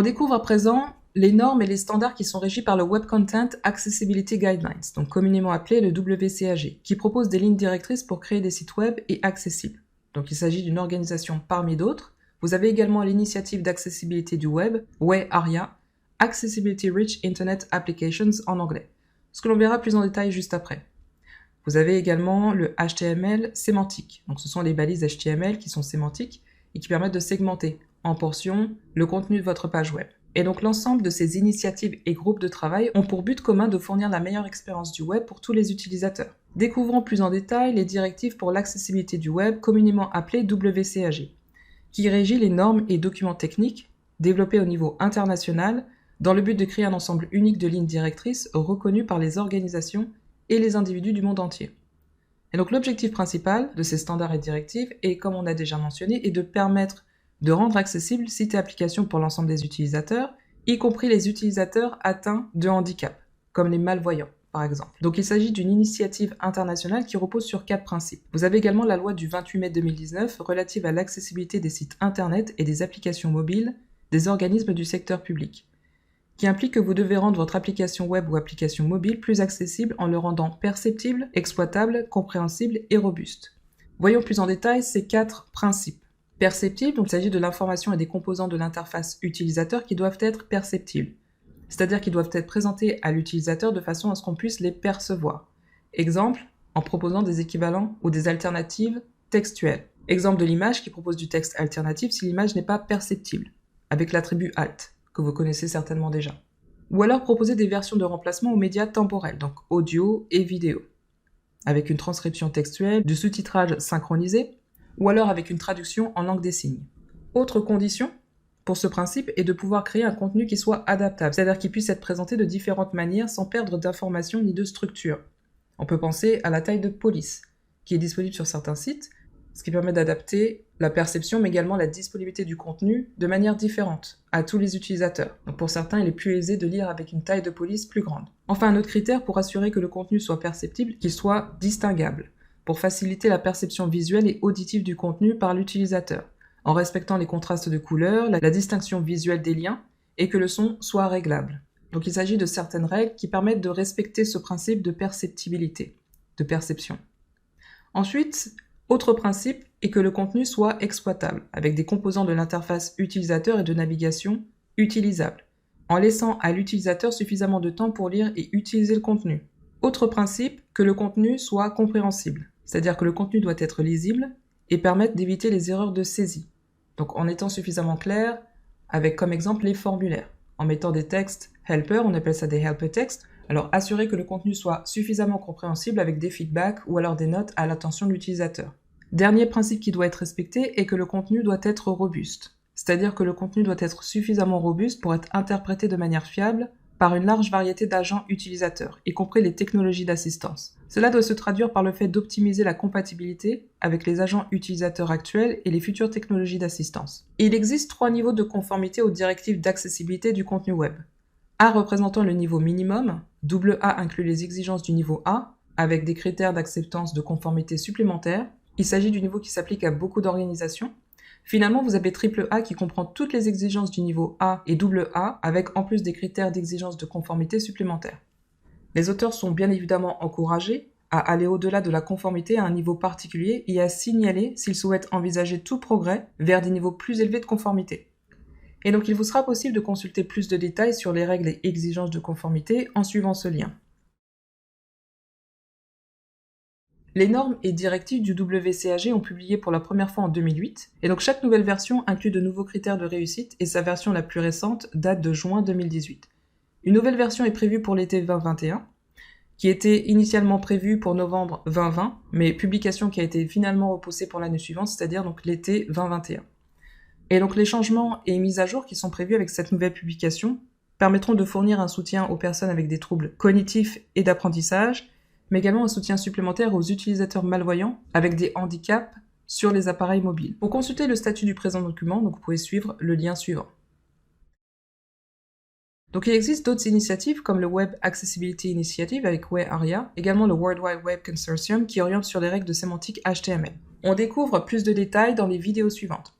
On découvre à présent les normes et les standards qui sont régis par le Web Content Accessibility Guidelines, donc communément appelé le WCAG, qui propose des lignes directrices pour créer des sites web et accessibles. Donc il s'agit d'une organisation parmi d'autres. Vous avez également l'initiative d'accessibilité du web, WAIA, Accessibility Rich Internet Applications en anglais, ce que l'on verra plus en détail juste après. Vous avez également le HTML sémantique, donc ce sont les balises HTML qui sont sémantiques et qui permettent de segmenter en portions le contenu de votre page web. Et donc l'ensemble de ces initiatives et groupes de travail ont pour but commun de fournir la meilleure expérience du web pour tous les utilisateurs. Découvrons plus en détail les directives pour l'accessibilité du web, communément appelées WCAG, qui régit les normes et documents techniques développés au niveau international dans le but de créer un ensemble unique de lignes directrices reconnues par les organisations et les individus du monde entier. Et donc l'objectif principal de ces standards et directives est, comme on a déjà mentionné, est de permettre de rendre accessibles sites et applications pour l'ensemble des utilisateurs, y compris les utilisateurs atteints de handicap, comme les malvoyants, par exemple. Donc il s'agit d'une initiative internationale qui repose sur 4 principes. Vous avez également la loi du 28 mai 2019 relative à l'accessibilité des sites internet et des applications mobiles des organismes du secteur public, qui implique que vous devez rendre votre application web ou application mobile plus accessible en le rendant perceptible, exploitable, compréhensible et robuste. Voyons plus en détail ces 4 principes. Perceptible, donc il s'agit de l'information et des composants de l'interface utilisateur qui doivent être perceptibles, c'est-à-dire qu'ils doivent être présentés à l'utilisateur de façon à ce qu'on puisse les percevoir. Exemple, en proposant des équivalents ou des alternatives textuelles. Exemple de l'image qui propose du texte alternatif si l'image n'est pas perceptible, avec l'attribut alt, que vous connaissez certainement déjà. Ou alors proposer des versions de remplacement aux médias temporels, donc audio et vidéo, avec une transcription textuelle, du sous-titrage synchronisé, ou alors avec une traduction en langue des signes. Autre condition pour ce principe est de pouvoir créer un contenu qui soit adaptable, c'est-à-dire qu'il puisse être présenté de différentes manières sans perdre d'informations ni de structure. On peut penser à la taille de police, qui est disponible sur certains sites, ce qui permet d'adapter la perception mais également la disponibilité du contenu de manière différente à tous les utilisateurs. Donc pour certains, il est plus aisé de lire avec une taille de police plus grande. Enfin, un autre critère pour assurer que le contenu soit perceptible, qu'il soit distinguable, pour faciliter la perception visuelle et auditive du contenu par l'utilisateur, en respectant les contrastes de couleurs, la distinction visuelle des liens, et que le son soit réglable. Donc il s'agit de certaines règles qui permettent de respecter ce principe de perceptibilité, de perception. Ensuite, autre principe est que le contenu soit exploitable, avec des composants de l'interface utilisateur et de navigation utilisables, en laissant à l'utilisateur suffisamment de temps pour lire et utiliser le contenu. Autre principe, que le contenu soit compréhensible, c'est-à-dire que le contenu doit être lisible et permettre d'éviter les erreurs de saisie. Donc en étant suffisamment clair, avec comme exemple les formulaires. En mettant des textes helper, on appelle ça des helper textes, alors assurer que le contenu soit suffisamment compréhensible avec des feedbacks ou alors des notes à l'attention de l'utilisateur. Dernier principe qui doit être respecté est que le contenu doit être robuste, c'est-à-dire que le contenu doit être suffisamment robuste pour être interprété de manière fiable par une large variété d'agents utilisateurs, y compris les technologies d'assistance. Cela doit se traduire par le fait d'optimiser la compatibilité avec les agents utilisateurs actuels et les futures technologies d'assistance. Il existe 3 niveaux de conformité aux directives d'accessibilité du contenu web. A représentant le niveau minimum, AA inclut les exigences du niveau A, avec des critères d'acceptance de conformité supplémentaires. Il s'agit du niveau qui s'applique à beaucoup d'organisations. Finalement, vous avez AAA qui comprend toutes les exigences du niveau A et AA, avec en plus des critères d'exigence de conformité supplémentaires. Les auteurs sont bien évidemment encouragés à aller au-delà de la conformité à un niveau particulier et à signaler s'ils souhaitent envisager tout progrès vers des niveaux plus élevés de conformité. Et donc il vous sera possible de consulter plus de détails sur les règles et exigences de conformité en suivant ce lien. Les normes et directives du WCAG ont publié pour la première fois en 2008, et donc chaque nouvelle version inclut de nouveaux critères de réussite et sa version la plus récente date de juin 2018. Une nouvelle version est prévue pour l'été 2021, qui était initialement prévue pour novembre 2020, mais publication qui a été finalement repoussée pour l'année suivante, c'est-à-dire donc l'été 2021. Et donc les changements et mises à jour qui sont prévus avec cette nouvelle publication permettront de fournir un soutien aux personnes avec des troubles cognitifs et d'apprentissage, mais également un soutien supplémentaire aux utilisateurs malvoyants avec des handicaps sur les appareils mobiles. Pour consulter le statut du présent document, donc vous pouvez suivre le lien suivant. Donc il existe d'autres initiatives comme le Web Accessibility Initiative avec WAIA, également le World Wide Web Consortium qui oriente sur les règles de sémantique HTML. On découvre plus de détails dans les vidéos suivantes.